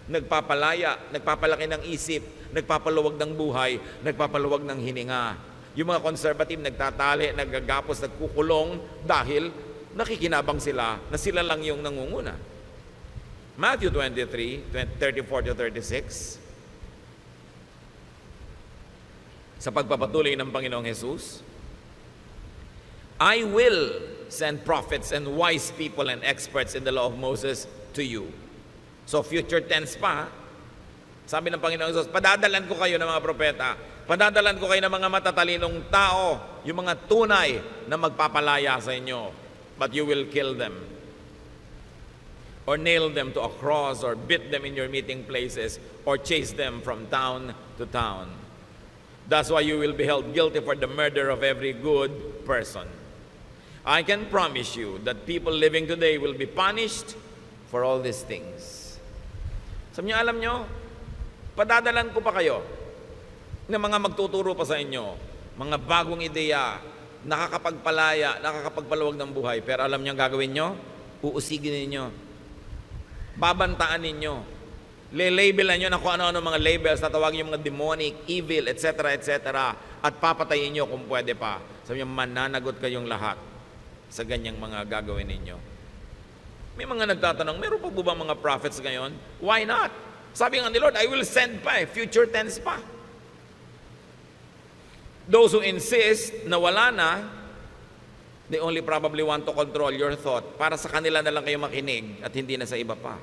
Nagpapalaya, nagpapalaki ng isip, nagpapaluwag ng buhay, nagpapaluwag ng hininga. Yung mga conservative nagtatali, naggagapos, nagkukulong dahil nakikinabang sila na sila lang yung nangunguna. Matthew 23, 34-36. Sa pagpapatuloy ng Panginoong Jesus, I will send prophets and wise people and experts in the law of Moses to you. So future tense pa, sabi ng Panginoong Jesus, padadalan ko kayo ng mga propeta, padadalan ko kayo ng mga matatalinong tao, yung mga tunay na magpapalaya sa inyo, but you will kill them, or nail them to a cross, or beat them in your meeting places, or chase them from town to town. That's why you will be held guilty for the murder of every good person. I can promise you that people living today will be punished for all these things. Sabi niyo, alam niyo, padadalan ko pa kayo ng mga magtuturo pa sa inyo, mga bagong ideya, nakakapagpalaya, nakakapagpaluwag ng buhay. Pero alam niyo ang gagawin niyo? Uusigin ninyo. Babantaan ninyo. Le-labelan nyo na kung ano-ano mga labels, tatawagin yung mga demonic, evil, etc., etc. At papatayin nyo kung pwede pa. Sabi nyo, mananagot kayong lahat sa ganyang mga gagawin ninyo. May mga nagtatanong, meron pa ba mga prophets ngayon? Why not? Sabi nga ni Lord, I will send pa future tense pa. Those who insist na wala na, they only probably want to control your thought para sa kanila na lang kayo makinig at hindi na sa iba pa.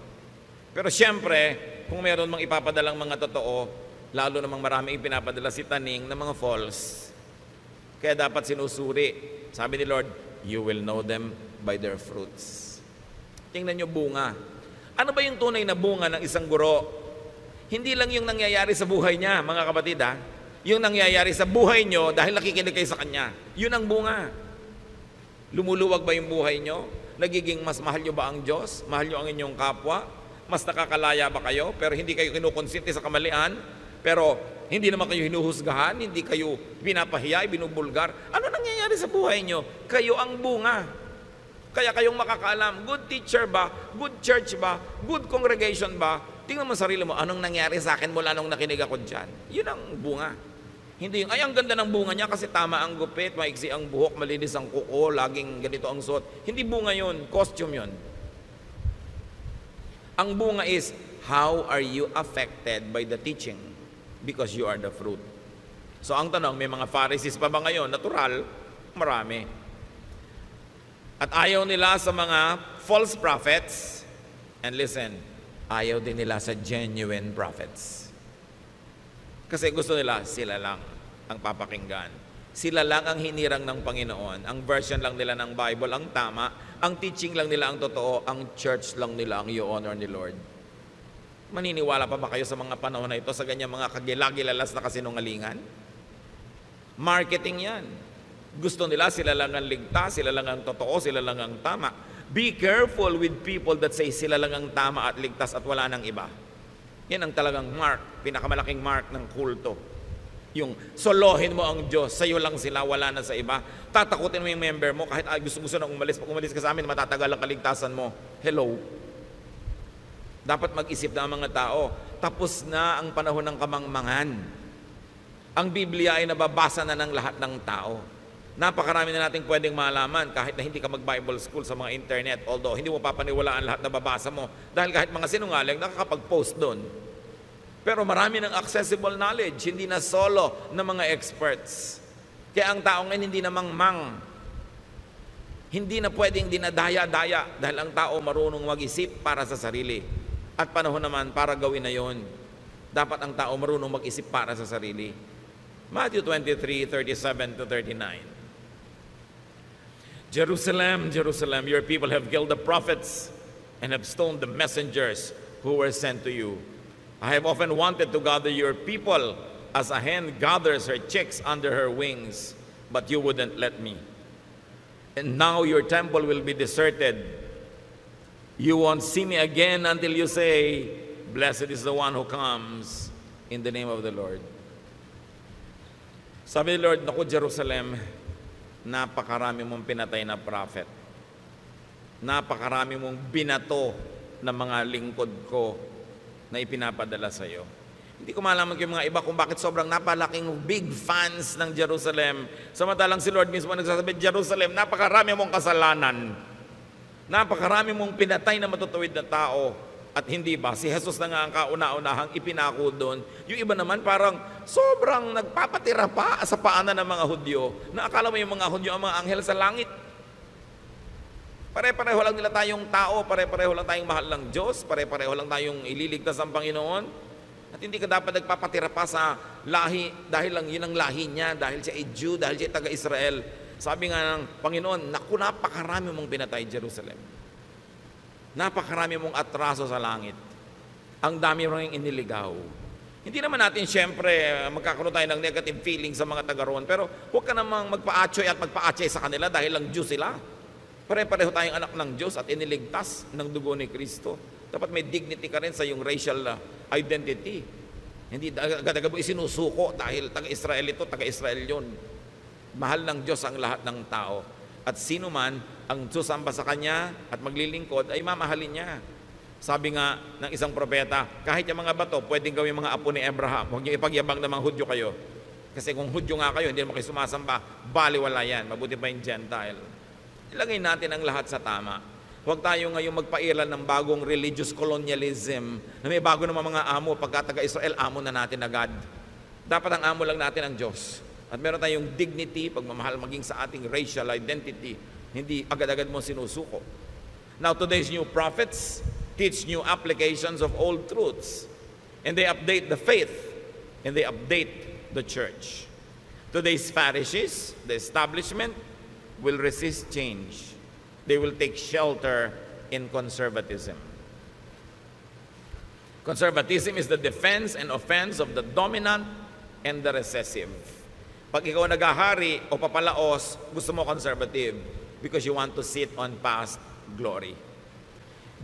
Pero siyempre, kung meron mang ipapadalang mga totoo, lalo namang marami ipinapadala si Taning ng mga false. Kaya dapat sinusuri. Sabi ni Lord, you will know them by their fruits. Tingnan nyo bunga. Ano ba yung tunay na bunga ng isang guro? Hindi lang yung nangyayari sa buhay niya, mga kapatid ha. Yung nangyayari sa buhay nyo dahil nakikinig kayo sa kanya. Yun ang bunga. Lumuluwag ba yung buhay nyo? Nagiging mas mahal nyo ba ang Diyos? Mahal nyo ang inyong kapwa? Mas nakakalaya ba kayo? Pero hindi kayo kinukonsinte sa kamalian? Pero hindi naman kayo hinuhusgahan? Hindi kayo pinapahiya, binubulgar? Ano nangyayari sa buhay nyo? Kayo ang bunga. Kaya kayong makakaalam, good teacher ba? Good church ba? Good congregation ba? Tingnan mo sarili mo, anong nangyari sa akin mula nung nakinig ako dyan? Yun ang bunga. Hindi yung, ay ang ganda ng bunga niya kasi tama ang gupit, maiksi ang buhok, malinis ang kuko, laging ganito ang suot. Hindi bunga yun, costume yun. Ang bunga is, how are you affected by the teaching? Because you are the fruit. So ang tanong, may mga Pharisees pa ba ngayon? Natural, marami. At ayaw nila sa mga false prophets. And listen, ayaw din nila sa genuine prophets. Kasi gusto nila, sila lang ang papakinggan. Sila lang ang hinirang ng Panginoon. Ang version lang nila ng Bible ang tama. Ang teaching lang nila ang totoo. Ang church lang nila ang i-honor ni Lord. Maniniwala pa ba kayo sa mga panahon na ito sa ganyang mga kagilagilalas na kasinungalingan? Marketing yan. Gusto nila, sila lang ang ligtas, sila lang ang totoo, sila lang ang tama. Be careful with people that say sila lang ang tama at ligtas at wala nang iba. Yan ang talagang mark, pinakamalaking mark ng kulto. Yung solohin mo ang Diyos, sa'yo lang sila, wala na sa iba. Tatakutin mo yung member mo, kahit gusto na umalis. Pag umalis ka sa amin, matatagal ang kaligtasan mo. Hello? Dapat mag-isip na ang mga tao. Tapos na ang panahon ng kamangmangan. Ang Biblia ay nababasa na ng lahat ng tao. Napakarami na nating pwedeng malaman kahit na hindi ka mag-Bible school sa mga internet. Although, hindi mo papaniwalaan lahat na babasa mo. Dahil kahit mga sinungaling, nakakapag-post doon. Pero marami ng accessible knowledge, hindi na solo ng mga experts. Kaya ang tao ngayon hindi na mangmang. Hindi na pwedeng dinadaya-daya dahil ang tao marunong mag-isip para sa sarili. At panahon naman para gawin na yon. Dapat ang tao marunong mag-isip para sa sarili. Matthew 23:37 to 39. Jerusalem, Jerusalem, your people have killed the prophets and have stoned the messengers who were sent to you. I have often wanted to gather your people as a hen gathers her chicks under her wings, but you wouldn't let me. And now your temple will be deserted. You won't see me again until you say, blessed is the one who comes in the name of the Lord. Sabi ni Lord, naku Jerusalem, napakarami mong pinatay na prophet. Napakarami mong binato ng mga lingkod ko na ipinapadala sa iyo. Hindi ko malaman yung mga iba kung bakit sobrang napalaking big fans ng Jerusalem. Samantalang si Lord mismo nagsasabi, Jerusalem, napakarami mong kasalanan. Napakarami mong pinatay na matutuwid na tao. At hindi ba, si Jesus na nga ang kauna-unahang ipinako doon. Yung iba naman parang sobrang nagpapatira pa sa paanan ng mga Hudyo, na akala mo yung mga Hudyo ang mga anghel sa langit. Pare-pareho lang nila tayong tao, pare-pareho lang tayong mahal ng Diyos, pare-pareho lang tayong ililigtas ng Panginoon. At hindi ka dapat nagpapatira pa sa lahi, dahil lang yun ang lahi niya, dahil siya ay Jew, dahil siya ay taga-Israel. Sabi nga ng Panginoon, naku, napakarami mong pinatay Jerusalem. Napakarami mong atraso sa langit. Ang dami mong iniligaw. Hindi naman natin siyempre magkakaroon tayo ng negative feeling sa mga taga-roon, pero huwag ka namang magpa-atsoy at magpa-atsoy sa kanila dahil lang Diyos sila. Pare-pareho tayong anak ng Diyos at iniligtas ng dugo ni Kristo. Dapat may dignity ka rin sa iyong racial identity. Hindi agad-agad mo isinusuko dahil taga-Israel ito, taga-Israel yun. Mahal ng Diyos ang lahat ng tao. At sino man ang susamba sa Kanya at maglilingkod ay mamahalin niya. Sabi nga ng isang propeta, kahit yung mga bato, pwedeng gawin mga apo ni Abraham. Huwag niyo ipagyabang na mga Hudyo kayo. Kasi kung Hudyo nga kayo, hindi naman kayo sumasamba, baliwala yan. Mabuti pa yung Gentile. Ilagay natin ang lahat sa tama. Huwag tayo ngayong magpairal ng bagong religious colonialism na may bago naman mga amo. Pagka taga-Israel, amo na natin agad. Dapat ang amo lang natin ang Diyos. At meron tayong dignity, pagmamahal maging sa ating racial identity. Hindi agad-agad mo sinusuko. Now, today's new prophets teach new applications of old truths. And they update the faith. And they update the church. Today's Pharisees, the establishment, will resist change. They will take shelter in conservatism. Conservatism is the defense and offense of the dominant and the recessive. Pag ikaw naghahari o papalaos, gusto mo conservative because you want to sit on past glory.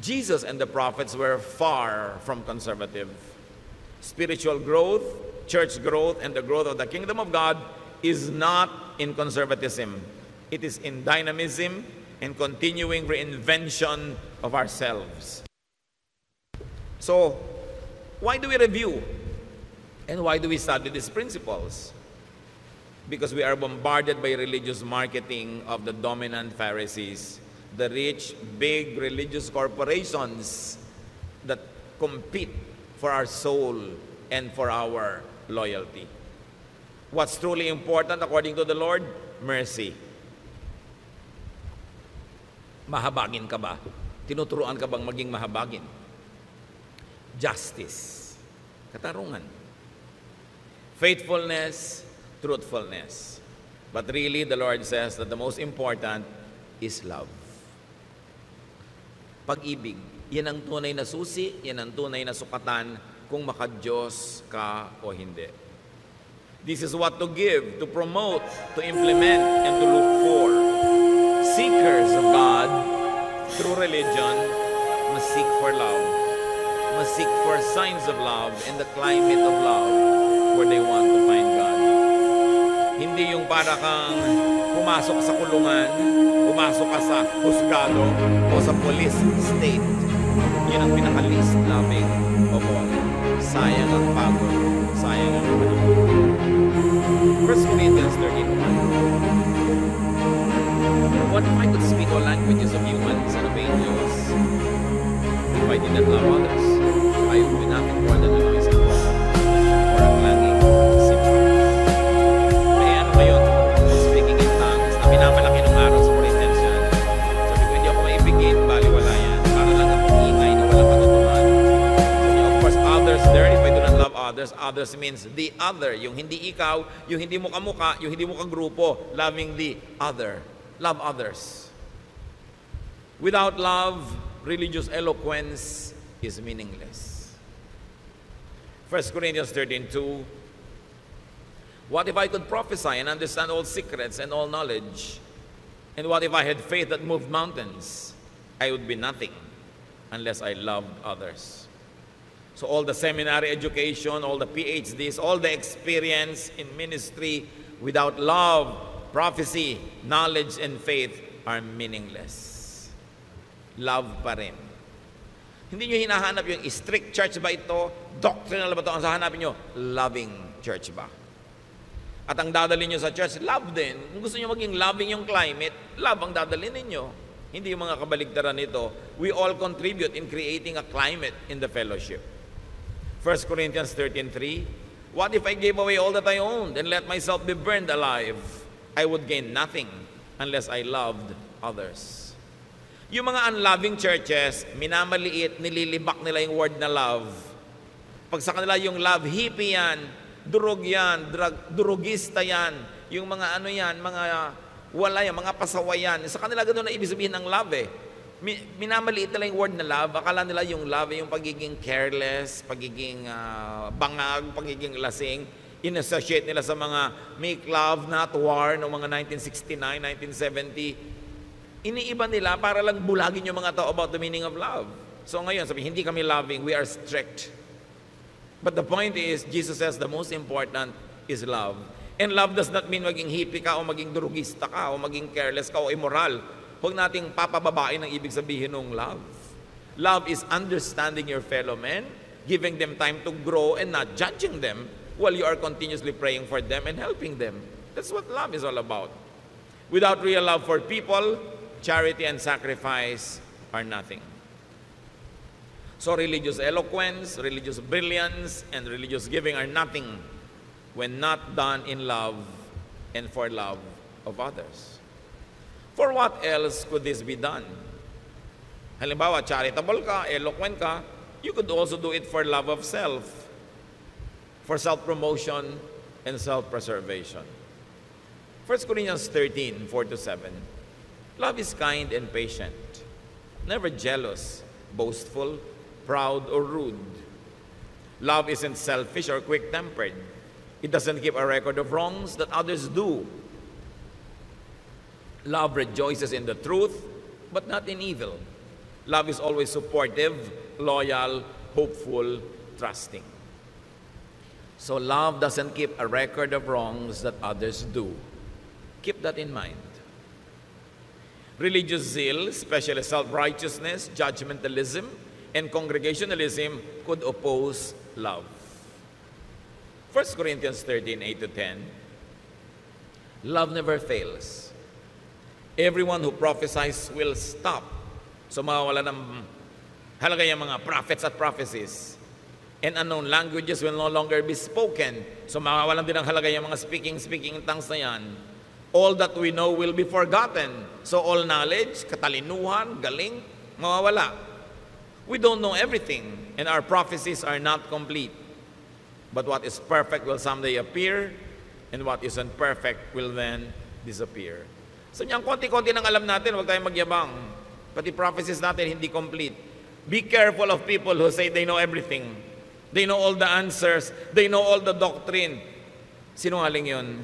Jesus and the prophets were far from conservative. Spiritual growth, church growth, and the growth of the kingdom of God is not in conservatism. It is in dynamism and continuing reinvention of ourselves. So, why do we review? And why do we study these principles? Because we are bombarded by religious marketing of the dominant Pharisees, the rich, big religious corporations that compete for our soul and for our loyalty. What's truly important according to the Lord? Mercy. Mahabagin ka ba? Tinuturuan ka bang maging mahabagin? Justice. Katarungan. Faithfulness, truthfulness. But really, the Lord says that the most important is love. Pag-ibig. Yan ang tunay na susi, yan ang tunay na sukatan kung maka-Diyos ka o hindi. This is what to give, to promote, to implement, and to look for. Seekers of God through religion must seek for love, must seek for signs of love in the climate of love where they want to find God. Hindi yung para kang pumasok sa kulungan, pumasok ka sa husgado o sa police state. Yun ang pinaka-least loving of all. Sayang ang pagod, sayang ang panahon. 1 Corinthians 13:1. What if I could speak all languages of humans and of angels? If I did not love others, I would be nothing more than a noisy gong or a clanging cymbal. May ano ngayon, speaking in tongues, na minamalaki ng araw sa Corinthians yan. Sabi ko, hindi ako maibigin, baliwala yan. Para lang akong ingay na walang katotohanan. Sabi niyo, of course, others there, if I do not love others, others means the other. Yung hindi ikaw, yung hindi mo kamukha, yung hindi mo kagrupo, loving the other. Love others. Without love, religious eloquence is meaningless. 1 Corinthians 13:2. What if I could prophesy and understand all secrets and all knowledge? And what if I had faith that moved mountains? I would be nothing unless I loved others. So all the seminary education, all the PhDs, all the experience in ministry, without love, prophecy, knowledge, and faith are meaningless. Love pa rin. Hindi nyo hinahanap yung strict church ba ito? Doctrinal ba ito? Ang hahanapin nyo, loving church ba? At ang dadalhin nyo sa church, love din. Kung gusto nyo maging loving yung climate, love ang dadalhin ninyo. Hindi yung mga kabaligtaran nito. We all contribute in creating a climate in the fellowship. 1 Corinthians 13:3. What if I gave away all that I owned and let myself be burned alive? I would gain nothing unless I loved others. Yung mga unloving churches, minamaliit, nililibak nila yung word na love. Pag sa kanila yung love, hippie yan, durog yan, durugista yan, yung mga ano yan, mga wala yan, mga pasaway yan. Sa kanila ganoon na ibig sabihin ng love eh. Minamaliit nila yung word na love. Akala nila yung love yung pagiging careless, pagiging bangag, pagiging lasing. In-associate nila sa mga make love, not war, noong mga 1969, 1970. Iniiba nila para lang bulagin yung mga tao about the meaning of love. So ngayon, sabi, hindi kami loving, we are strict. But the point is, Jesus says the most important is love. And love does not mean maging hippie ka o maging durugista ka o maging careless ka o immoral. Huwag nating papababain ang ibig sabihin ng love. Love is understanding your fellow men, giving them time to grow and not judging them while you are continuously praying for them and helping them. That's what love is all about. Without real love for people, charity and sacrifice are nothing. So religious eloquence, religious brilliance, and religious giving are nothing when not done in love and for love of others. For what else could this be done? Halimbawa, charitable ka, eloquent ka, you could also do it for love of self, for self-promotion and self-preservation. 1 Corinthians 13:4-7. Love is kind and patient, never jealous, boastful, proud, or rude. Love isn't selfish or quick-tempered. It doesn't keep a record of wrongs that others do. Love rejoices in the truth, but not in evil. Love is always supportive, loyal, hopeful, trusting. So love doesn't keep a record of wrongs that others do. Keep that in mind. Religious zeal, especially self-righteousness, judgmentalism, and congregationalism could oppose love. 1 Corinthians 13:8-10. Love never fails. Everyone who prophesies will stop. So mawawala ng halaga yung mga prophets at prophecies. And unknown languages will no longer be spoken. So mawawalan din ang halaga yung mga speaking in tongues na yan. All that we know will be forgotten. So all knowledge, katalinuhan, galing, mawawala. We don't know everything, and our prophecies are not complete. But what is perfect will someday appear, and what isn't perfect will then disappear. So niyang konti-konti nang alam natin, huwag tayong magyabang. Pati prophecies natin hindi complete. Be careful of people who say they know everything. They know all the answers. They know all the doctrine. Sinungaling yun.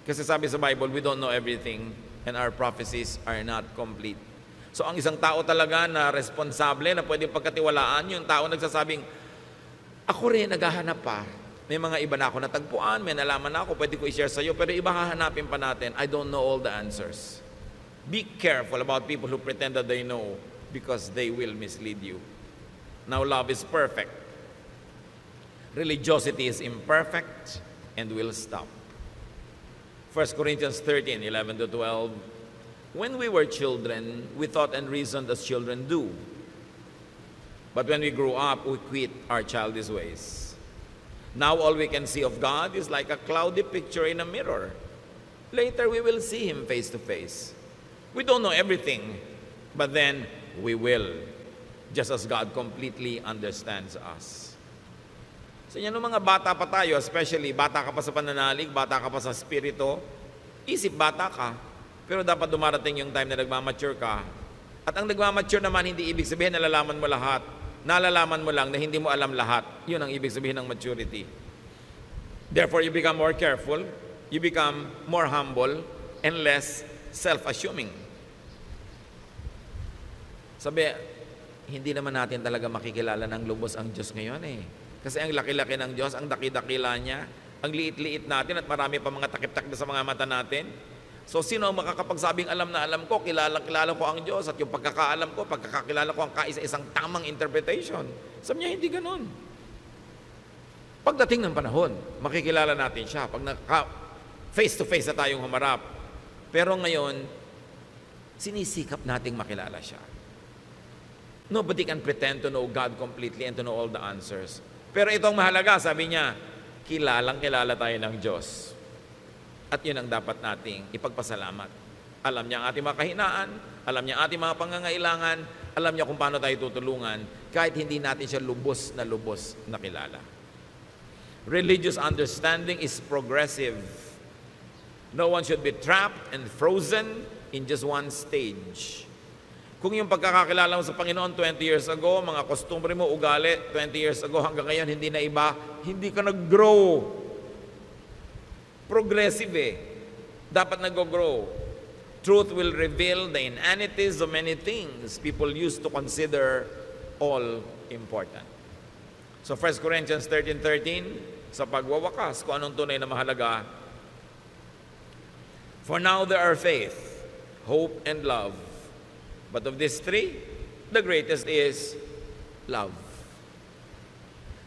Kasi sabi sa Bible, we don't know everything and our prophecies are not complete. So ang isang tao talaga na responsable, na pwedeng pagkatiwalaan, yung tao nagsasabing, ako rin, naghahanap pa. May mga iba na ako natagpuan, may nalaman na ako, pwede ko i-share sa iyo, pero iba hahanapin pa natin. I don't know all the answers. Be careful about people who pretend that they know because they will mislead you. Now, love is perfect. Religiosity is imperfect and will stop. 1 Corinthians 13:11-12. When we were children, we thought and reasoned as children do. But when we grew up, we quit our childish ways. Now all we can see of God is like a cloudy picture in a mirror. Later we will see Him face to face. We don't know everything, but then we will, just as God completely understands us. So yan, mga bata pa tayo, especially bata ka pa sa pananalig, bata ka pa sa spirito, isip bata ka, pero dapat dumarating yung time na nagmamature ka. At ang nagmamature naman, hindi ibig sabihin nalalaman mo lahat. Nalalaman mo lang na hindi mo alam lahat. Yun ang ibig sabihin ng maturity. Therefore, you become more careful, you become more humble, and less self-assuming. Sabi, hindi naman natin talaga makikilala ng lubos ang Diyos ngayon eh. Kasi ang laki-laki ng Diyos, ang daki-dakila niya, ang liit-liit natin at marami pa mga takip-takip sa mga mata natin. So sino ang makakapagsabing alam na alam ko, kilala ko ang Diyos at yung pagkakaalam ko, pagkakakilala ko ang kaisa-isang tamang interpretation. Sabi niya, hindi ganun. Pagdating ng panahon, makikilala natin siya. Pag face-to-face na tayong humarap. Pero ngayon, sinisikap nating makilala siya. Nobody can pretend to know God completely and to know all the answers. Pero itong mahalaga, sabi niya, kilalang-kilala tayo ng Diyos. At yun ang dapat nating ipagpasalamat. Alam niya ang ating mga kahinaan, alam niya ang ating mga pangangailangan, alam niya kung paano tayo tutulungan, kahit hindi natin siya lubos na kilala. Religious understanding is progressive. No one should be trapped and frozen in just one stage. Kung yung pagkakakilala mo sa Panginoon 20 years ago, mga kostumbre mo, ugali, 20 years ago hanggang ngayon, hindi na iba, hindi ka nag-grow. Progressive eh. Dapat nag-grow. Truth will reveal the inanities of many things people used to consider all important. So 1 Corinthians 13:13, sa pagwawakas, kung anong tunay na mahalaga. For now there are faith, hope, and love. But of these three, the greatest is love.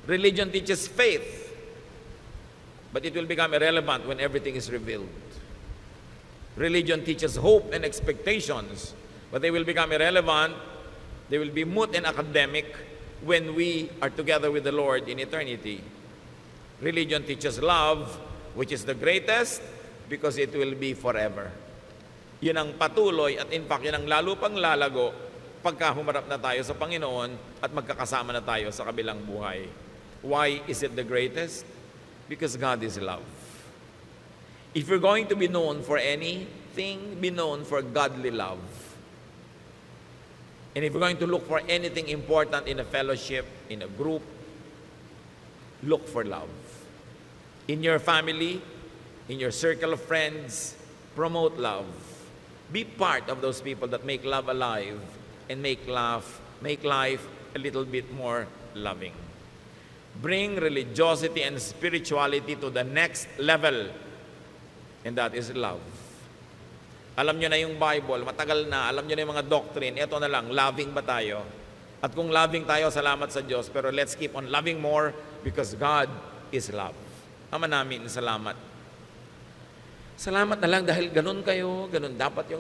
Religion teaches faith, but it will become irrelevant when everything is revealed. Religion teaches hope and expectations, but they will become irrelevant, they will be moot and academic when we are together with the Lord in eternity. Religion teaches love, which is the greatest, because it will be forever. Yun ang patuloy at in fact, yun ang lalo pang lalago pagka humarap na tayo sa Panginoon at magkakasama na tayo sa kabilang buhay. Why is it the greatest? Because God is love. If you're going to be known for anything, be known for godly love. And if you're going to look for anything important in a fellowship, in a group, look for love. In your family, in your circle of friends, promote love. Be part of those people that make love alive and make life a little bit more loving. Bring religiosity and spirituality to the next level, and that is love. Alam nyo na yung Bible, matagal na, alam nyo na yung mga doctrine, ito na lang, loving ba tayo? At kung loving tayo, salamat sa Diyos, pero let's keep on loving more because God is love. Ama namin, salamat. Salamat na lang dahil ganun kayo, ganun dapat yung